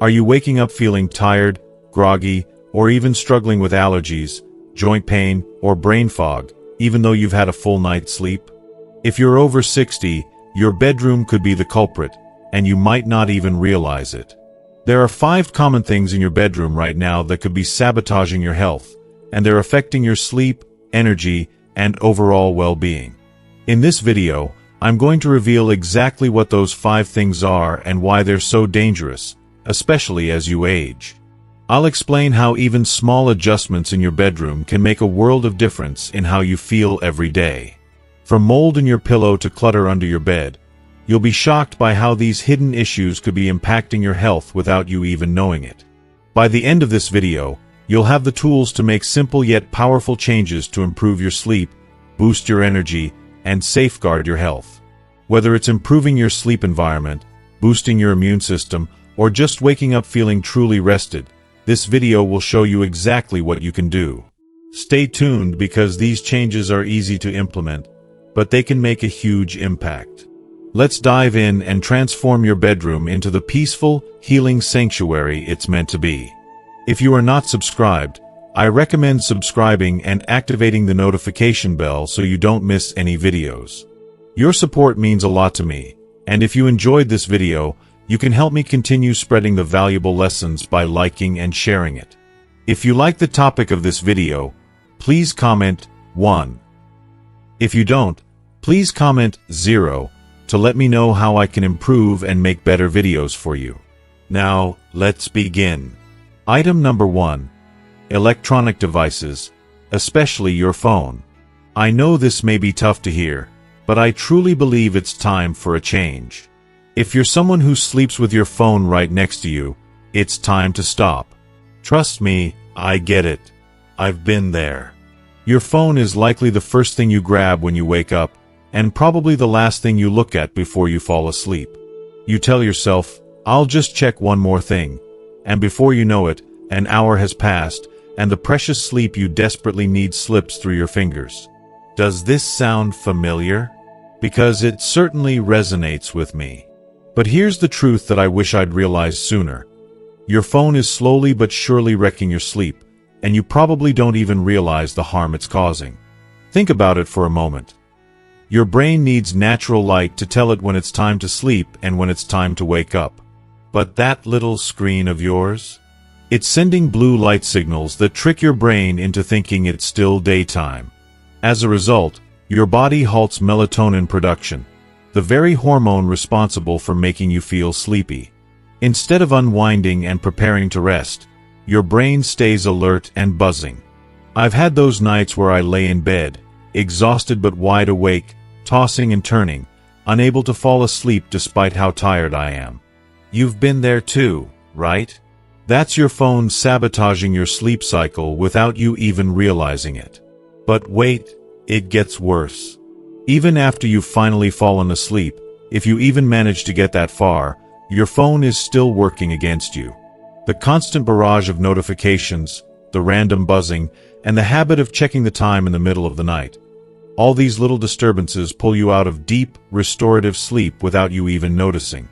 Are you waking up feeling tired, groggy, or even struggling with allergies, joint pain, or brain fog, even though you've had a full night's sleep? If you're over 60, your bedroom could be the culprit, and you might not even realize it. There are 5 common things in your bedroom right now that could be sabotaging your health, and they're affecting your sleep, energy, and overall well-being. In this video, I'm going to reveal exactly what those 5 things are and why they're so dangerous, especially as you age. I'll explain how even small adjustments in your bedroom can make a world of difference in how you feel every day. From mold in your pillow to clutter under your bed, you'll be shocked by how these hidden issues could be impacting your health without you even knowing it. By the end of this video, you'll have the tools to make simple yet powerful changes to improve your sleep, boost your energy, and safeguard your health. Whether it's improving your sleep environment, boosting your immune system, or just waking up feeling truly rested, this video will show you exactly what you can do. Stay tuned because these changes are easy to implement, but they can make a huge impact. Let's dive in and transform your bedroom into the peaceful, healing sanctuary it's meant to be. If you are not subscribed, I recommend subscribing and activating the notification bell so you don't miss any videos. Your support means a lot to me, and if you enjoyed this video, you can help me continue spreading the valuable lessons by liking and sharing it. If you like the topic of this video, please comment 1. If you don't, please comment 0 to let me know how I can improve and make better videos for you. Now, let's begin. Item number 1. Electronic devices, especially your phone. I know this may be tough to hear, but I truly believe it's time for a change. If you're someone who sleeps with your phone right next to you, it's time to stop. Trust me, I get it. I've been there. Your phone is likely the first thing you grab when you wake up, and probably the last thing you look at before you fall asleep. You tell yourself, I'll just check one more thing, and before you know it, an hour has passed, and the precious sleep you desperately need slips through your fingers. Does this sound familiar? Because it certainly resonates with me. But here's the truth that I wish I'd realized sooner. Your phone is slowly but surely wrecking your sleep, and you probably don't even realize the harm it's causing. Think about it for a moment. Your brain needs natural light to tell it when it's time to sleep and when it's time to wake up. But that little screen of yours? It's sending blue light signals that trick your brain into thinking it's still daytime. As a result, your body halts melatonin production, the very hormone responsible for making you feel sleepy. Instead of unwinding and preparing to rest, your brain stays alert and buzzing. I've had those nights where I lay in bed, exhausted but wide awake, tossing and turning, unable to fall asleep despite how tired I am. You've been there too, right? That's your phone sabotaging your sleep cycle without you even realizing it. But wait, it gets worse. Even after you've finally fallen asleep, if you even manage to get that far, your phone is still working against you. The constant barrage of notifications, the random buzzing, and the habit of checking the time in the middle of the night. All these little disturbances pull you out of deep, restorative sleep without you even noticing.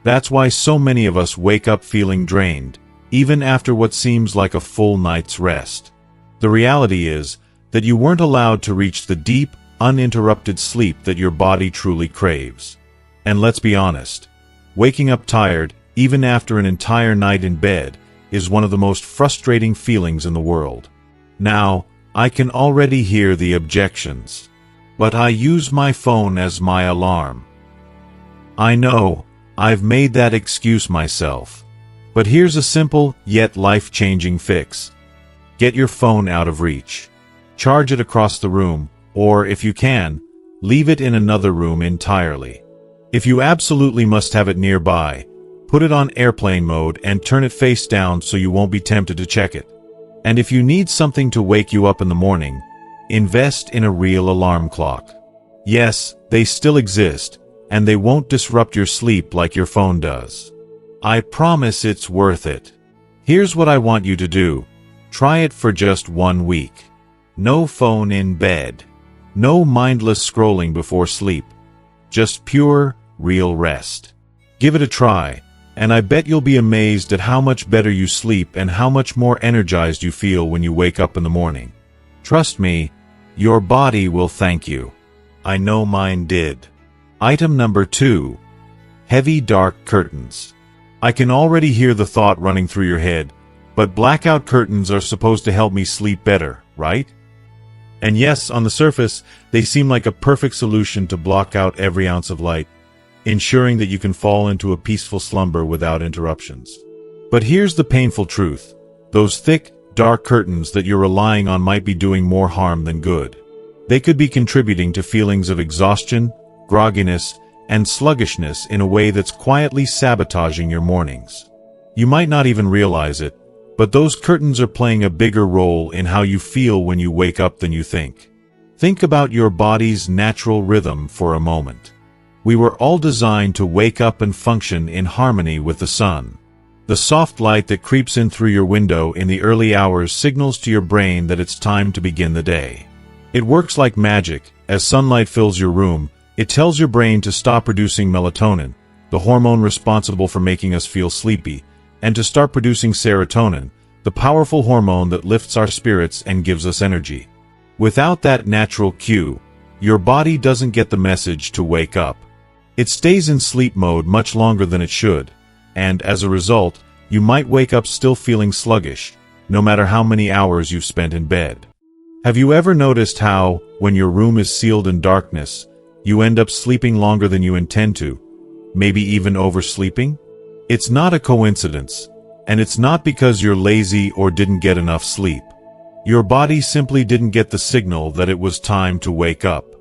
That's why so many of us wake up feeling drained, even after what seems like a full night's rest. The reality is that you weren't allowed to reach the deep, uninterrupted sleep that your body truly craves. And let's be honest, waking up tired, even after an entire night in bed, is one of the most frustrating feelings in the world. Now, I can already hear the objections. But I use my phone as my alarm. I know, I've made that excuse myself. But here's a simple, yet life-changing fix. Get your phone out of reach. Charge it across the room, or if you can, leave it in another room entirely. If you absolutely must have it nearby, put it on airplane mode and turn it face down so you won't be tempted to check it. And if you need something to wake you up in the morning, invest in a real alarm clock. Yes, they still exist, and they won't disrupt your sleep like your phone does. I promise it's worth it. Here's what I want you to do. Try it for just 1 week. No phone in bed. No mindless scrolling before sleep. Just pure, real rest. Give it a try, And I bet you'll be amazed at how much better you sleep and how much more energized you feel when you wake up in the morning. Trust me, your body will thank you. I know mine did. Item number 2. Heavy dark curtains. I can already hear the thought running through your head, but blackout curtains are supposed to help me sleep better, right? And yes, on the surface, they seem like a perfect solution to block out every ounce of light, ensuring that you can fall into a peaceful slumber without interruptions. But here's the painful truth. Those thick, dark curtains that you're relying on might be doing more harm than good. They could be contributing to feelings of exhaustion, grogginess, and sluggishness in a way that's quietly sabotaging your mornings. You might not even realize it, but those curtains are playing a bigger role in how you feel when you wake up than you think. Think about your body's natural rhythm for a moment. We were all designed to wake up and function in harmony with the sun. The soft light that creeps in through your window in the early hours signals to your brain that it's time to begin the day. It works like magic. As sunlight fills your room, it tells your brain to stop producing melatonin, the hormone responsible for making us feel sleepy, and to start producing serotonin, the powerful hormone that lifts our spirits and gives us energy. Without that natural cue, your body doesn't get the message to wake up. It stays in sleep mode much longer than it should, and as a result, you might wake up still feeling sluggish, no matter how many hours you've spent in bed. Have you ever noticed how, when your room is sealed in darkness, you end up sleeping longer than you intend to, maybe even oversleeping? It's not a coincidence, and it's not because you're lazy or didn't get enough sleep. Your body simply didn't get the signal that it was time to wake up.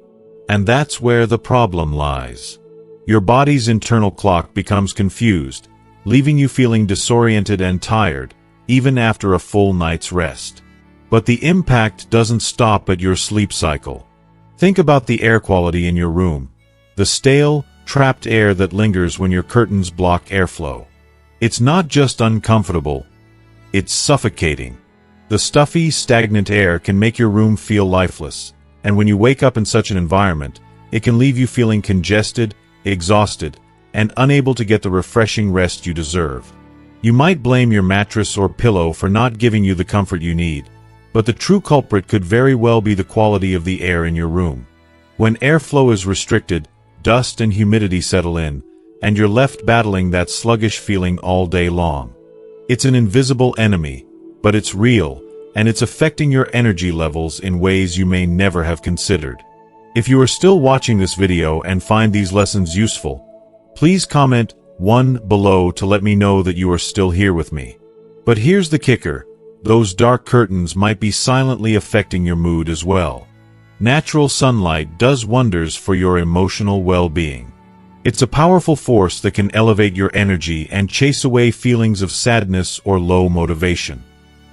And that's where the problem lies. Your body's internal clock becomes confused, leaving you feeling disoriented and tired, even after a full night's rest. But the impact doesn't stop at your sleep cycle. Think about the air quality in your room, the stale, trapped air that lingers when your curtains block airflow. It's not just uncomfortable, it's suffocating. The stuffy, stagnant air can make your room feel lifeless, and when you wake up in such an environment, it can leave you feeling congested, exhausted, and unable to get the refreshing rest you deserve. You might blame your mattress or pillow for not giving you the comfort you need, but the true culprit could very well be the quality of the air in your room. When airflow is restricted, dust and humidity settle in, and you're left battling that sluggish feeling all day long. It's an invisible enemy, but it's real, and it's affecting your energy levels in ways you may never have considered. If you are still watching this video and find these lessons useful, please comment 1 below to let me know that you are still here with me. But here's the kicker. Those dark curtains might be silently affecting your mood as well. Natural sunlight does wonders for your emotional well-being. It's a powerful force that can elevate your energy and chase away feelings of sadness or low motivation.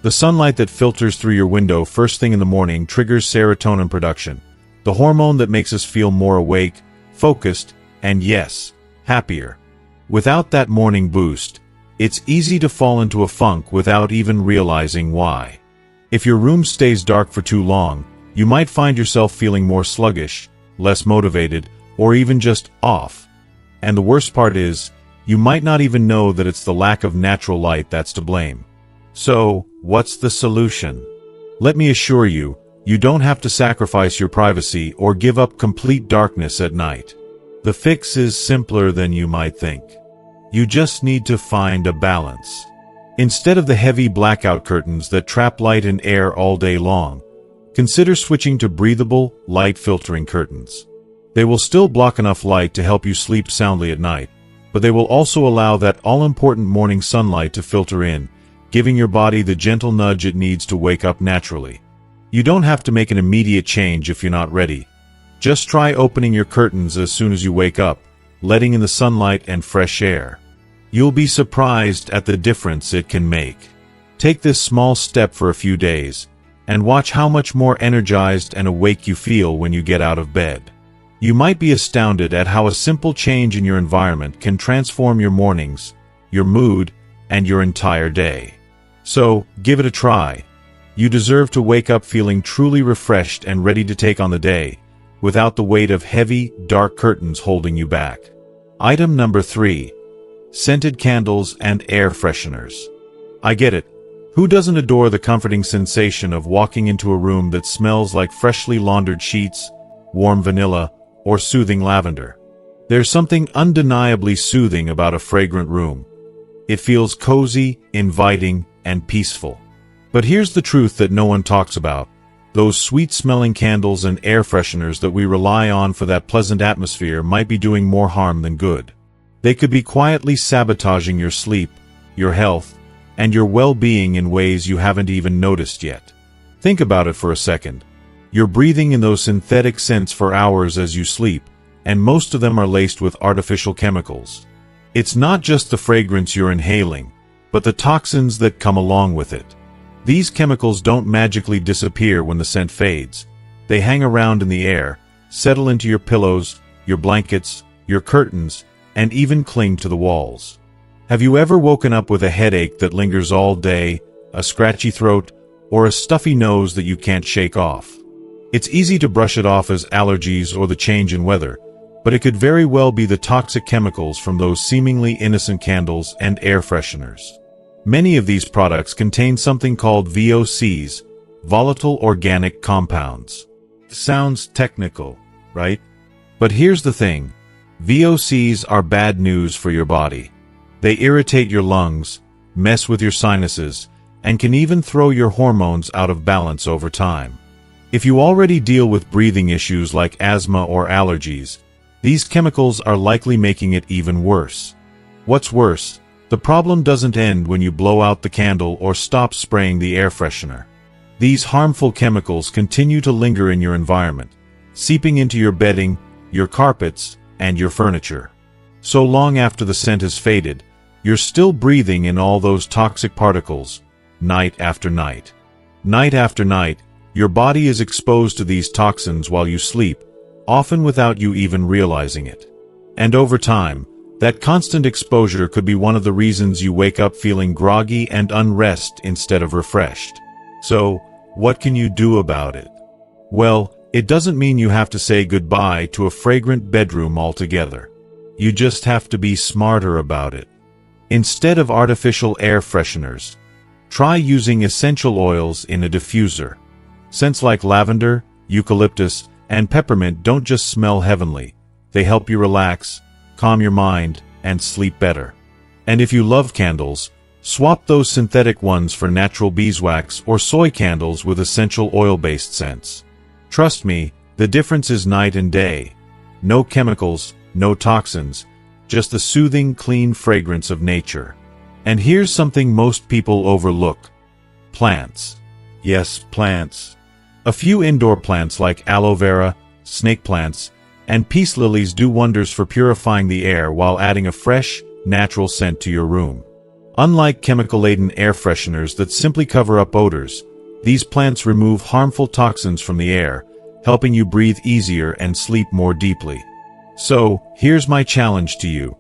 The sunlight that filters through your window first thing in the morning triggers serotonin production, the hormone that makes us feel more awake, focused, and yes, happier. Without that morning boost, it's easy to fall into a funk without even realizing why. If your room stays dark for too long, you might find yourself feeling more sluggish, less motivated, or even just off. And the worst part is, you might not even know that it's the lack of natural light that's to blame. So, what's the solution? Let me assure you, you don't have to sacrifice your privacy or give up complete darkness at night. The fix is simpler than you might think. You just need to find a balance. Instead of the heavy blackout curtains that trap light and air all day long, consider switching to breathable, light-filtering curtains. They will still block enough light to help you sleep soundly at night, but they will also allow that all-important morning sunlight to filter in, giving your body the gentle nudge it needs to wake up naturally. You don't have to make an immediate change if you're not ready. Just try opening your curtains as soon as you wake up, letting in the sunlight and fresh air. You'll be surprised at the difference it can make. Take this small step for a few days, and watch how much more energized and awake you feel when you get out of bed. You might be astounded at how a simple change in your environment can transform your mornings, your mood, and your entire day. So, give it a try. You deserve to wake up feeling truly refreshed and ready to take on the day, without the weight of heavy, dark curtains holding you back. Item number 3. scented candles, and air fresheners. I get it. Who doesn't adore the comforting sensation of walking into a room that smells like freshly laundered sheets, warm vanilla, or soothing lavender? There's something undeniably soothing about a fragrant room. It feels cozy, inviting, and peaceful. But here's the truth that no one talks about. Those sweet-smelling candles and air fresheners that we rely on for that pleasant atmosphere might be doing more harm than good. They could be quietly sabotaging your sleep, your health, and your well-being in ways you haven't even noticed yet. Think about it for a second. You're breathing in those synthetic scents for hours as you sleep, and most of them are laced with artificial chemicals. It's not just the fragrance you're inhaling, but the toxins that come along with it. These chemicals don't magically disappear when the scent fades. They hang around in the air, settle into your pillows, your blankets, your curtains, and even cling to the walls. Have you ever woken up with a headache that lingers all day, a scratchy throat, or a stuffy nose that you can't shake off? It's easy to brush it off as allergies or the change in weather, but it could very well be the toxic chemicals from those seemingly innocent candles and air fresheners. Many of these products contain something called VOCs, volatile organic compounds. Sounds technical, right? But here's the thing. VOCs are bad news for your body. They irritate your lungs, mess with your sinuses, and can even throw your hormones out of balance over time. If you already deal with breathing issues like asthma or allergies, these chemicals are likely making it even worse. What's worse, the problem doesn't end when you blow out the candle or stop spraying the air freshener. These harmful chemicals continue to linger in your environment, seeping into your bedding, your carpets, and your furniture. So long after the scent has faded, you're still breathing in all those toxic particles, night after night. Night after night, your body is exposed to these toxins while you sleep, often without you even realizing it. And over time, that constant exposure could be one of the reasons you wake up feeling groggy and unrest instead of refreshed. So, what can you do about it? Well, it doesn't mean you have to say goodbye to a fragrant bedroom altogether. You just have to be smarter about it. Instead of artificial air fresheners, try using essential oils in a diffuser. Scents like lavender, eucalyptus, and peppermint don't just smell heavenly. They help you relax, calm your mind, and sleep better. And if you love candles, swap those synthetic ones for natural beeswax or soy candles with essential oil-based scents. Trust me, the difference is night and day. No chemicals, no toxins, just the soothing, clean fragrance of nature. And here's something most people overlook. Plants. Yes, plants. A few indoor plants like aloe vera, snake plants, and peace lilies do wonders for purifying the air while adding a fresh, natural scent to your room. Unlike chemical-laden air fresheners that simply cover up odors, these plants remove harmful toxins from the air, helping you breathe easier and sleep more deeply. So, here's my challenge to you.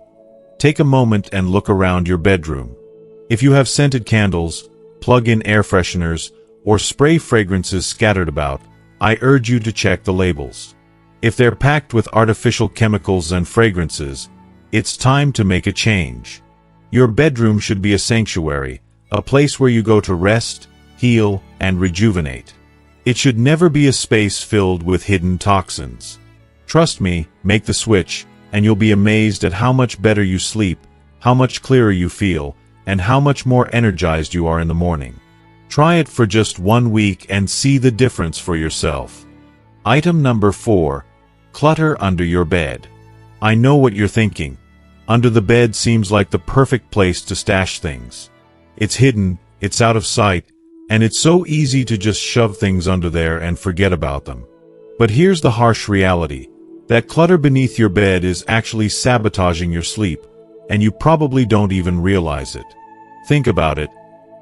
Take a moment and look around your bedroom. If you have scented candles, plug-in air fresheners, or spray fragrances scattered about, I urge you to check the labels. If they're packed with artificial chemicals and fragrances, it's time to make a change. Your bedroom should be a sanctuary, a place where you go to rest, heal, and rejuvenate. It should never be a space filled with hidden toxins. Trust me, make the switch, and you'll be amazed at how much better you sleep, how much clearer you feel, and how much more energized you are in the morning. Try it for just 1 week and see the difference for yourself. Item number 4. Clutter under your bed. I know what you're thinking. Under the bed seems like the perfect place to stash things. It's hidden, it's out of sight, and it's so easy to just shove things under there and forget about them. But here's the harsh reality. That clutter beneath your bed is actually sabotaging your sleep, and you probably don't even realize it. Think about it.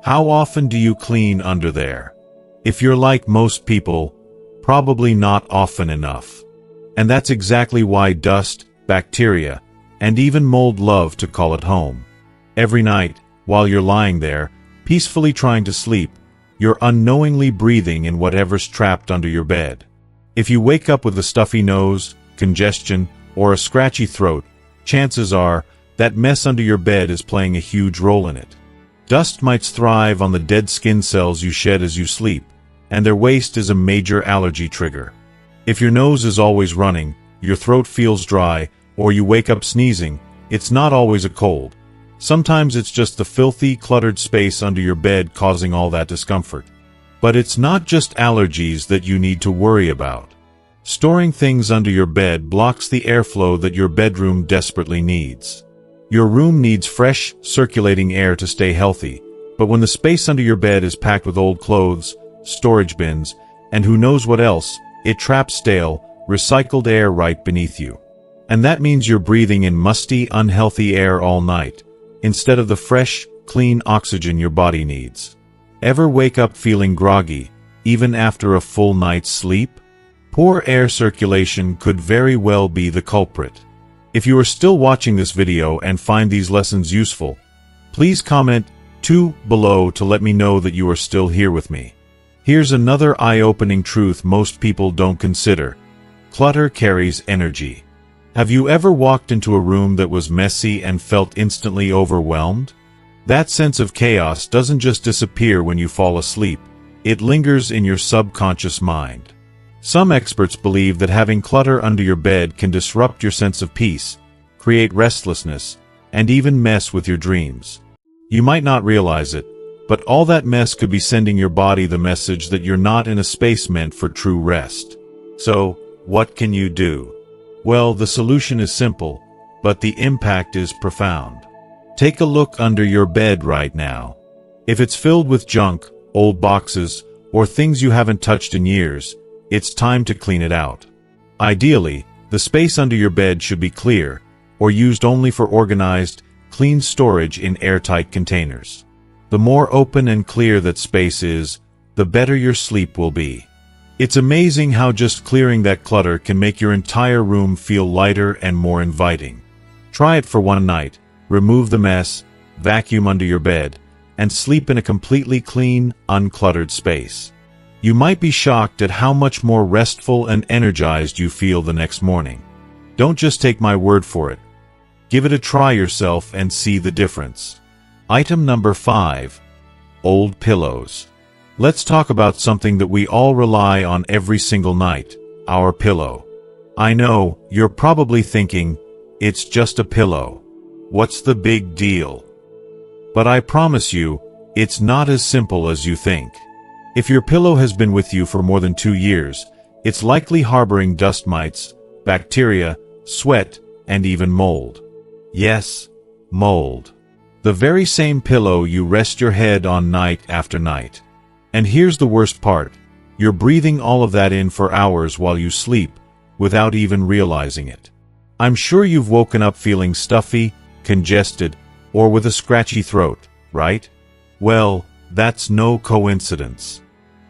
How often do you clean under there? If you're like most people, probably not often enough. And that's exactly why dust, bacteria, and even mold love to call it home. Every night, while you're lying there, peacefully trying to sleep, you're unknowingly breathing in whatever's trapped under your bed. If you wake up with a stuffy nose, congestion, or a scratchy throat, chances are that mess under your bed is playing a huge role in it. Dust mites thrive on the dead skin cells you shed as you sleep, and their waste is a major allergy trigger. If your nose is always running, your throat feels dry, or you wake up sneezing, it's not always a cold. Sometimes it's just the filthy, cluttered space under your bed causing all that discomfort. But it's not just allergies that you need to worry about. Storing things under your bed blocks the airflow that your bedroom desperately needs. Your room needs fresh, circulating air to stay healthy, but when the space under your bed is packed with old clothes, storage bins, and who knows what else, it traps stale, recycled air right beneath you. And that means you're breathing in musty, unhealthy air all night, instead of the fresh, clean oxygen your body needs. Ever wake up feeling groggy, even after a full night's sleep? Poor air circulation could very well be the culprit. If you are still watching this video and find these lessons useful, please comment 2 below to let me know that you are still here with me. Here's another eye-opening truth most people don't consider. Clutter carries energy. Have you ever walked into a room that was messy and felt instantly overwhelmed? That sense of chaos doesn't just disappear when you fall asleep, it lingers in your subconscious mind. Some experts believe that having clutter under your bed can disrupt your sense of peace, create restlessness, and even mess with your dreams. You might not realize it, but all that mess could be sending your body the message that you're not in a space meant for true rest. So, what can you do? Well, the solution is simple, but the impact is profound. Take a look under your bed right now. If it's filled with junk, old boxes, or things you haven't touched in years, it's time to clean it out. Ideally, the space under your bed should be clear, or used only for organized, clean storage in airtight containers. The more open and clear that space is, the better your sleep will be. It's amazing how just clearing that clutter can make your entire room feel lighter and more inviting. Try it for one night, remove the mess, vacuum under your bed, and sleep in a completely clean, uncluttered space. You might be shocked at how much more restful and energized you feel the next morning. Don't just take my word for it. Give it a try yourself and see the difference. Item number 5. Old pillows. Let's talk about something that we all rely on every single night, our pillow. I know, you're probably thinking, it's just a pillow. What's the big deal? But I promise you, it's not as simple as you think. If your pillow has been with you for more than 2 years, it's likely harboring dust mites, bacteria, sweat, and even mold. Yes, mold. The very same pillow you rest your head on night after night. And here's the worst part. You're breathing all of that in for hours while you sleep, without even realizing it. I'm sure you've woken up feeling stuffy, congested, or with a scratchy throat, right? Well, that's no coincidence.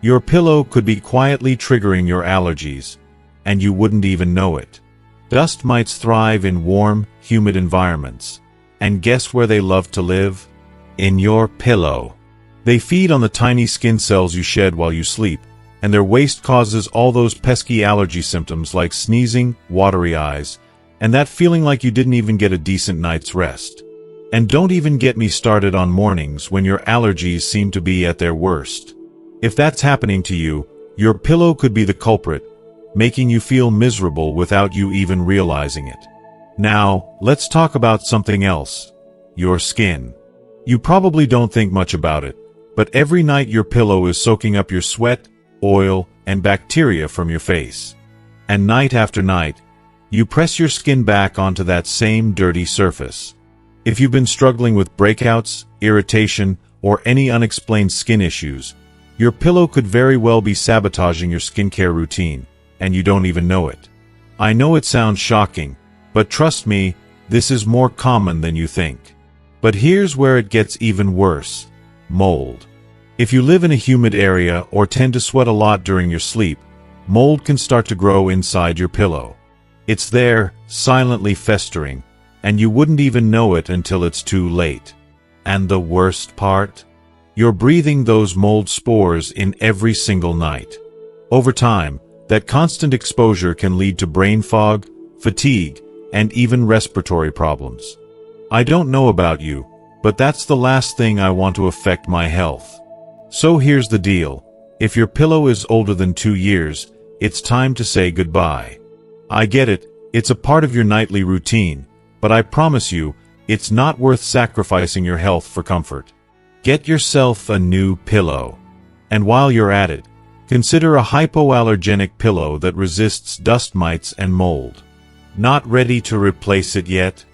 Your pillow could be quietly triggering your allergies, and you wouldn't even know it. Dust mites thrive in warm, humid environments. And guess where they love to live? In your pillow. They feed on the tiny skin cells you shed while you sleep, and their waste causes all those pesky allergy symptoms like sneezing, watery eyes, and that feeling like you didn't even get a decent night's rest. And don't even get me started on mornings when your allergies seem to be at their worst. If that's happening to you, your pillow could be the culprit, making you feel miserable without you even realizing it. Now, let's talk about something else. Your skin. You probably don't think much about it, but every night your pillow is soaking up your sweat, oil, and bacteria from your face. And night after night, you press your skin back onto that same dirty surface. If you've been struggling with breakouts, irritation, or any unexplained skin issues, your pillow could very well be sabotaging your skincare routine, and you don't even know it. I know it sounds shocking, but trust me, this is more common than you think. But here's where it gets even worse. Mold. If you live in a humid area or tend to sweat a lot during your sleep, mold can start to grow inside your pillow. It's there, silently festering, and you wouldn't even know it until it's too late. And the worst part? You're breathing those mold spores in every single night. Over time, that constant exposure can lead to brain fog, fatigue, and even respiratory problems. I don't know about you, but that's the last thing I want to affect my health. So here's the deal. If your pillow is older than 2 years, it's time to say goodbye. I get it, it's a part of your nightly routine, but I promise you, it's not worth sacrificing your health for comfort. Get yourself a new pillow. And while you're at it, consider a hypoallergenic pillow that resists dust mites and mold. Not ready to replace it yet?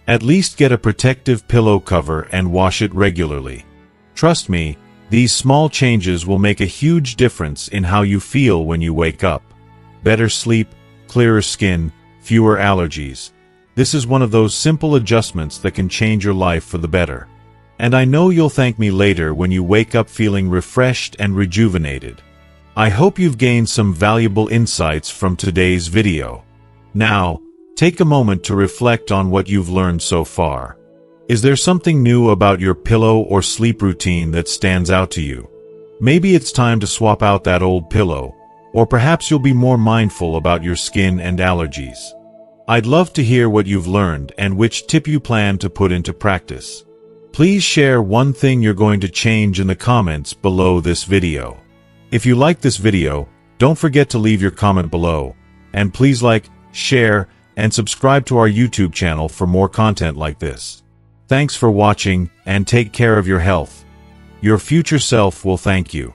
At least get a protective pillow cover and wash it regularly. Trust me, these small changes will make a huge difference in how you feel when you wake up. Better sleep, clearer skin, fewer allergies. This is one of those simple adjustments that can change your life for the better. And I know you'll thank me later when you wake up feeling refreshed and rejuvenated. I hope you've gained some valuable insights from today's video. Now, take a moment to reflect on what you've learned so far. Is there something new about your pillow or sleep routine that stands out to you? Maybe it's time to swap out that old pillow, or perhaps you'll be more mindful about your skin and allergies. I'd love to hear what you've learned and which tip you plan to put into practice. Please share one thing you're going to change in the comments below this video. If you like this video, don't forget to leave your comment below, and please like, share, and subscribe to our YouTube channel for more content like this. Thanks for watching, and take care of your health. Your future self will thank you.